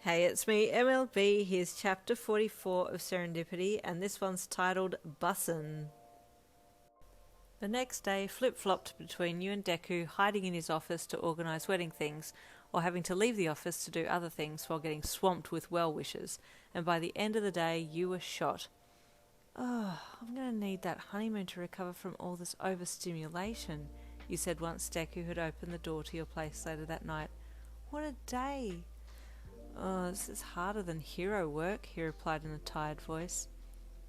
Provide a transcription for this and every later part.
Hey, it's me, MLB. Here's chapter 44 of Serendipity, and this one's titled Bussin'. The next day flip-flopped between you and Deku hiding in his office to organise wedding things, or having to leave the office to do other things while getting swamped with well-wishes, and by the end of the day you were shot. Oh, I'm going to need that honeymoon to recover from all this overstimulation, you said once Deku had opened the door to your place later that night. What a day! Oh, this is harder than hero work, he replied in a tired voice.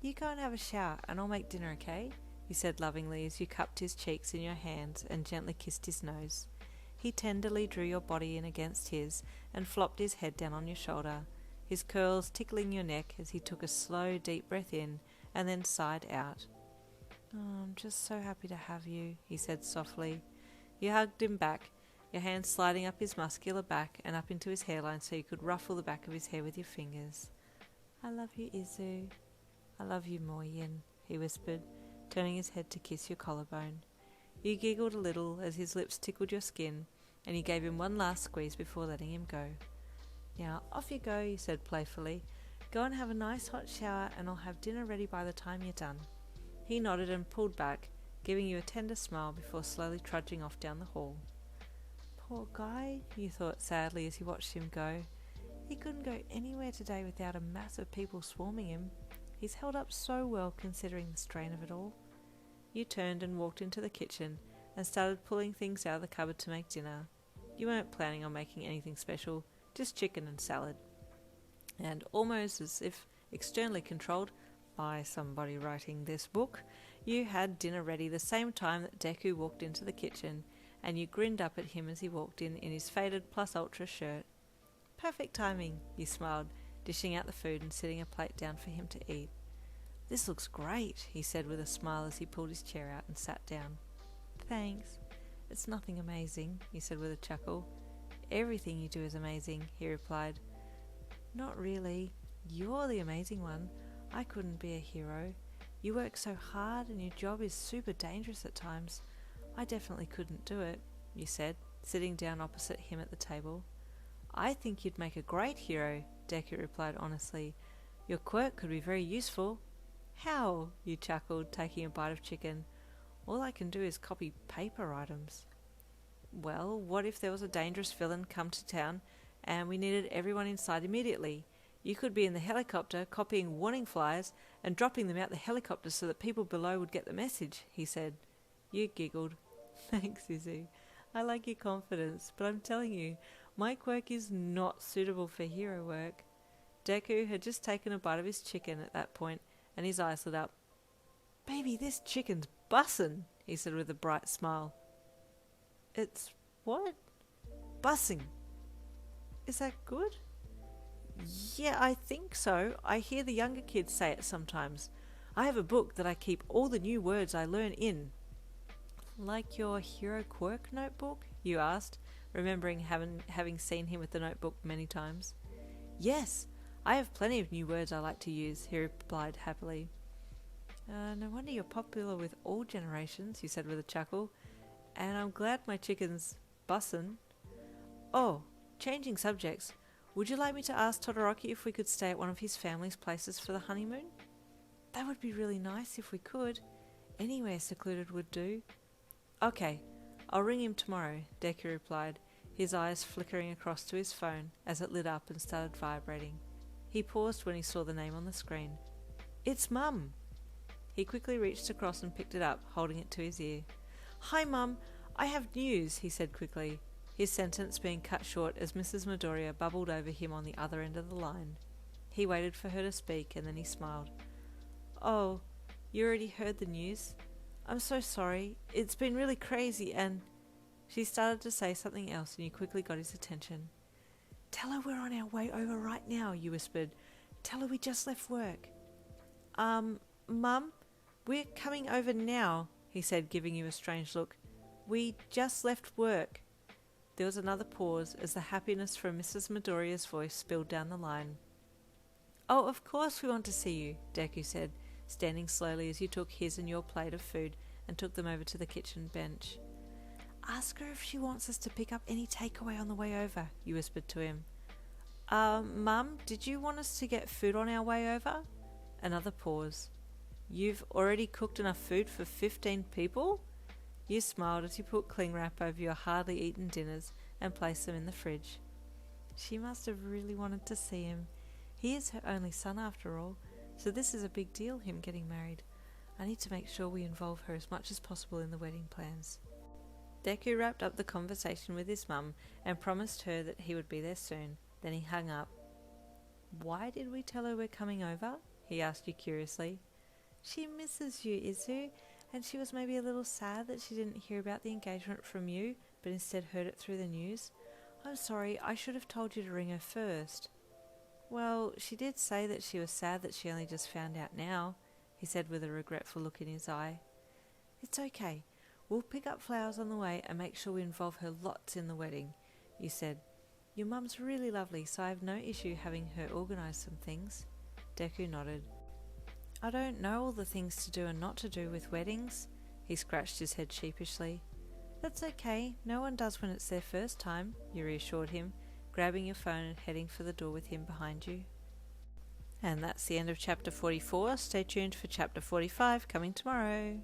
You go and have a shower and I'll make dinner, okay? He said lovingly as you cupped his cheeks in your hands and gently kissed his nose. He tenderly drew your body in against his and flopped his head down on your shoulder, his curls tickling your neck as he took a slow, deep breath in and then sighed out. Oh, I'm just so happy to have you, he said softly. You hugged him back, your hand sliding up his muscular back and up into his hairline so you could ruffle the back of his hair with your fingers. I love you, Izu. I love you more, Yin, he whispered, turning his head to kiss your collarbone. You giggled a little as his lips tickled your skin, and you gave him one last squeeze before letting him go. Now, off you go, you said playfully. Go and have a nice hot shower and I'll have dinner ready by the time you're done. He nodded and pulled back, giving you a tender smile before slowly trudging off down the hall. Poor guy, you thought sadly as you watched him go. He couldn't go anywhere today without a mass of people swarming him. He's held up so well considering the strain of it all. You turned and walked into the kitchen and started pulling things out of the cupboard to make dinner. You weren't planning on making anything special, just chicken and salad. And almost as if externally controlled by somebody writing this book, you had dinner ready the same time that Deku walked into the kitchen, and you grinned up at him as he walked in his faded plus ultra shirt. Perfect timing, you smiled, dishing out the food and setting a plate down for him to eat. This looks great, he said with a smile as he pulled his chair out and sat down. Thanks. It's nothing amazing, you said with a chuckle. Everything you do is amazing, he replied. Not really. You're the amazing one. I couldn't be a hero. You work so hard and your job is super dangerous at times. I definitely couldn't do it, you said, sitting down opposite him at the table. I think you'd make a great hero, Deku replied honestly. Your quirk could be very useful. How? You chuckled, taking a bite of chicken. All I can do is copy paper items. Well, what if there was a dangerous villain come to town and we needed everyone inside immediately? You could be in the helicopter copying warning flyers and dropping them out the helicopter so that people below would get the message, he said. You giggled. Thanks, Izu. I like your confidence, but I'm telling you, my quirk is not suitable for hero work. Deku had just taken a bite of his chicken at that point, and his eyes lit up. Baby, this chicken's bussin', he said with a bright smile. It's what? Bussing. Is that good? Yeah, I think so. I hear the younger kids say it sometimes. I have a book that I keep all the new words I learn in. Like your hero quirk notebook? You asked, remembering having seen him with the notebook many times. Yes, I have plenty of new words I like to use, he replied happily. No wonder you're popular with all generations, you said with a chuckle. And I'm glad my chicken's bussin'. Oh, changing subjects. Would you like me to ask Todoroki if we could stay at one of his family's places for the honeymoon? That would be really nice if we could. Anywhere secluded would do. Okay, I'll ring him tomorrow, Deku replied, his eyes flickering across to his phone as it lit up and started vibrating. He paused when he saw the name on the screen. It's Mum! He quickly reached across and picked it up, holding it to his ear. Hi, Mum! I have news, he said quickly, his sentence being cut short as Mrs Midoriya bubbled over him on the other end of the line. He waited for her to speak and then he smiled. Oh, you already heard the news? I'm so sorry. It's been really crazy and... She started to say something else and you quickly got his attention. Tell her we're on our way over right now, you whispered. Tell her we just left work. Mum, we're coming over now, he said, giving you a strange look. We just left work. There was another pause as the happiness from Mrs Midoriya's voice spilled down the line. Oh, of course we want to see you, Deku said, standing slowly as you took his and your plate of food and took them over to the kitchen bench. Ask her if she wants us to pick up any takeaway on the way over, you whispered to him. Mum, did you want us to get food on our way over? Another pause. You've already cooked enough food for 15 people? You smiled as you put cling wrap over your hardly eaten dinners and placed them in the fridge. She must have really wanted to see him. He is her only son after all, so this is a big deal, him getting married. I need to make sure we involve her as much as possible in the wedding plans. Deku wrapped up the conversation with his mum and promised her that he would be there soon. Then he hung up. Why did we tell her we're coming over? He asked you curiously. She misses you, Izu, and she was maybe a little sad that she didn't hear about the engagement from you, but instead heard it through the news. I'm sorry, I should have told you to ring her first. Well, she did say that she was sad that she only just found out now, he said with a regretful look in his eye. It's okay. We'll pick up flowers on the way and make sure we involve her lots in the wedding, you said. Your mum's really lovely, so I have no issue having her organise some things. Deku nodded. I don't know all the things to do and not to do with weddings. He scratched his head sheepishly. That's okay, no one does when it's their first time, you reassured him, grabbing your phone and heading for the door with him behind you. And that's the end of chapter 44. Stay tuned for chapter 45 coming tomorrow.